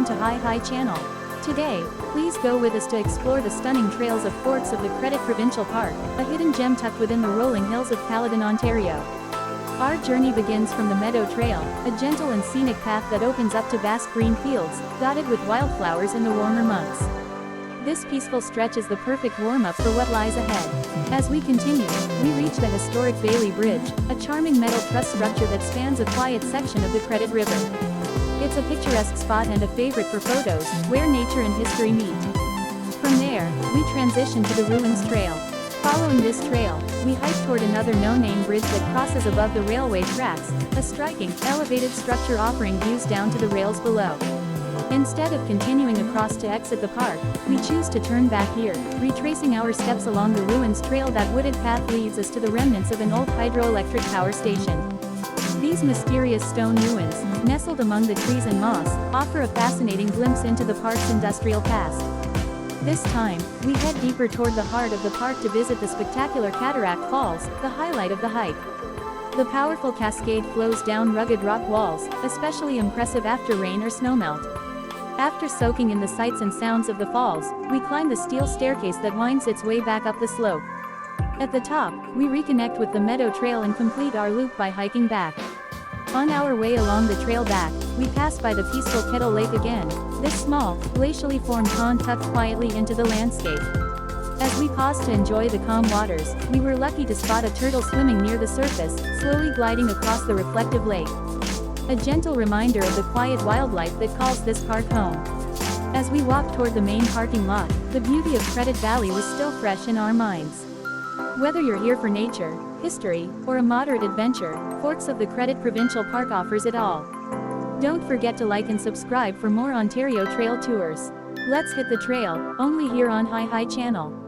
welcome to Hi Channel. Today, please go with us to explore the stunning trails of forks of the Credit Provincial Park, a hidden gem tucked within the rolling hills of Caledon, Ontario. Our journey begins from the Meadow Trail, a gentle and scenic path that opens up to vast green fields, dotted with wildflowers in the warmer months. This peaceful stretch is the perfect warm-up for what lies ahead. As we continue, we reach the historic Bailey Bridge, a charming metal truss structure that spans a quiet section of the Credit River. It's a picturesque spot and a favorite for photos, where nature and history meet. From there, we transition to the Ruins Trail. Following this trail, we hike toward another no-name bridge that crosses above the railway tracks, a striking, elevated structure offering views down to the rails below. Instead of continuing across to exit the park, we choose to turn back here, retracing our steps along the Ruins Trail. That wooded path leads us to the remnants of an old hydroelectric power station. These mysterious stone ruins, nestled among the trees and moss, offer a fascinating glimpse into the park's industrial past. This time, we head deeper toward the heart of the park to visit the spectacular Cataract Falls, the highlight of the hike. The powerful cascade flows down rugged rock walls, especially impressive after rain or snowmelt. After soaking in the sights and sounds of the falls, we climb the steel staircase that winds its way back up the slope. At the top, we reconnect with the Meadow Trail and complete our loop by hiking back. On our way along the trail back, we pass by the peaceful Kettle Lake again, this small, glacially formed pond tucked quietly into the landscape. As we pause to enjoy the calm waters, we were lucky to spot a turtle swimming near the surface, slowly gliding across the reflective lake. A gentle reminder of the quiet wildlife that calls this park home. As we walked toward the main parking lot, the beauty of Credit Valley was still fresh in our minds. Whether you're here for nature, history, or a moderate adventure, Forks of the Credit Provincial Park offers it all. Don't forget to like and subscribe for more Ontario Trail tours. Let's hit the trail, only here on Hi Channel.